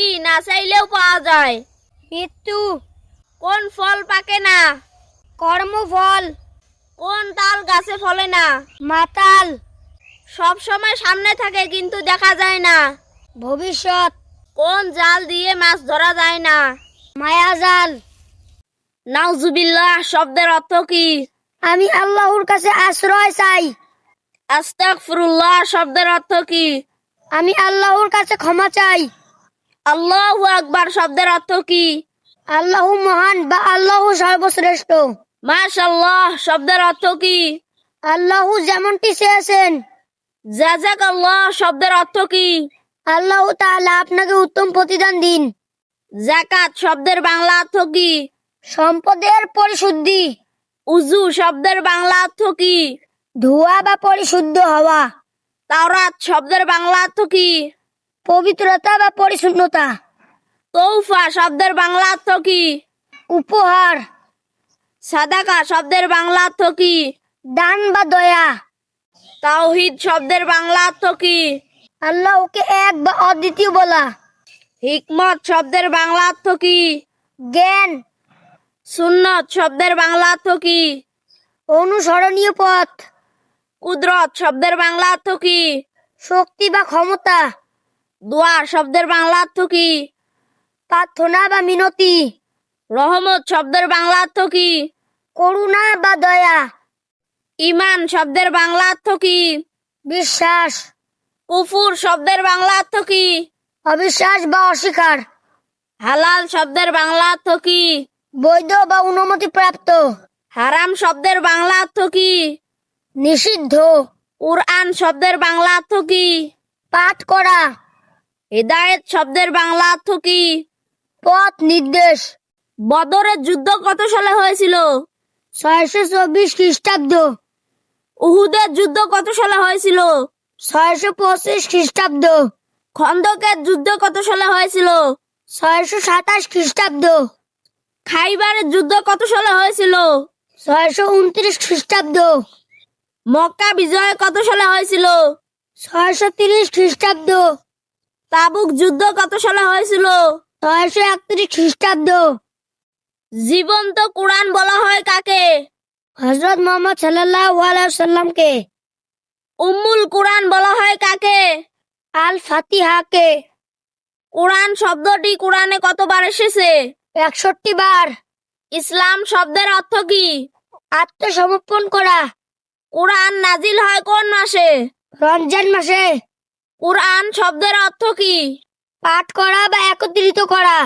কি না চাইলেও পাওয়া যায়? মৃত্যু। কোন ফল পাকে না? কর্মফল। কোন তাল গাছে ফলে না? মাতাল। সব সময় সামনে থাকে কিন্তু দেখা যায় না। ভবিষ্যৎ। কোন জাল দিয়ে মাছ ধরা যায় না? মায়াজাল। নাউজুবিল্লাহ শব্দের অর্থ কি? আমি আল্লাহর কাছে আশ্রয় চাই। আস্তাগফিরুল্লাহ শব্দের অর্থ কি? আমি আল্লাহর কাছে ক্ষমা চাই। আল্লাহু আকবার শব্দের অর্থ কি? আল্লাহ মহান বা আল্লাহ সর্বশ্রেষ্ঠ। মাশাআল্লাহ শব্দের অর্থ কি? আল্লাহ যেমনটি চেয়েছেন। জাযাকাল্লাহ শব্দের অর্থ কি? আল্লাহ তাআলা আপনাকে উত্তম প্রতিদান দিন। যাকাত শব্দের বাংলা অর্থ কি? সম্পদের পরিশুদ্ধি। উযু শব্দের বাংলা অর্থ কি? ধোয়া বা পরিশুদ্ধ হওয়া। তাওরাত শব্দের বাংলা অর্থ কি? পবিত্রতা বা পরিচ্ছন্নতা। তৌফা শব্দের বাংলা অর্থ কি? উপহার। সাদাকা শব্দের বাংলা অর্থ কি? দান বা দয়া। তাওহীদ শব্দের বাংলা অর্থ কি? আল্লাহকে এক বা অদ্বিতীয় বলা। হিকমত শব্দের বাংলা অর্থ কি? জ্ঞান। সুন্নত শব্দের বাংলা অর্থ কি? অনুসরণীয় পথ। কুদরত শব্দের বাংলা অর্থ কি? শক্তি বা ক্ষমতা। দোয়া শব্দের বাংলা অর্থ কি? প্রার্থনা বা মিনতি। রহমত শব্দের বাংলা অর্থ কি? করুণা বা দয়া। ঈমান শব্দের বাংলা অর্থ কি? বিশ্বাস। কুফুর শব্দের বাংলা অর্থ কি? অবিশ্বাস বা অস্বীকার। হালাল শব্দের বাংলা অর্থ কি? বৈধ বা অনুমতি প্রাপ্ত। হারাম শব্দের বাংলা অর্থ কি? নিষিদ্ধ। কুরআন শব্দের বাংলা অর্থ কি? পাঠ করা। হিদায়াত শব্দের বাংলা অর্থ কি? পথ নির্দেশ। বদরের যুদ্ধ কত সালে হয়েছিল? 624 খ্রিস্টাব্দ। উহুদের যুদ্ধ কত সালে হয়েছিল? 625 খ্রিস্টাব্দ। খন্দকের যুদ্ধ কত সালে হয়েছিল? 627 খ্রিস্টাব্দ। খাইবারের যুদ্ধ কত সালে হয়েছিল? 629 খ্রিস্টাব্দ। মক্কা বিজয় কত সালে হয়েছিল? 630 খ্রিস্টাব্দ। তাবুক যুদ্ধ কত সালে হয়েছিল? 631 খ্রিস্টাব্দ। জীবন্ত কুরআন বলা হয় কাকে? হযরত মুহাম্মদ সাল্লাল্লাহু আলাইহি ওয়াসাল্লামকে। উম্মুল কুরআন বলা হয় কাকে? আল ফাতিহাকে। কুরআন শব্দটি কুরআনে কতবার এসেছে? 61 বার। ইসলাম শব্দের অর্থ কি? আত্মসমর্পণ করা। কুরআন নাজিল হয় কোন মাসে? রমজান মাসে। কুরআন শব্দের অর্থ কি? পাঠ করা বা একত্রিত করা।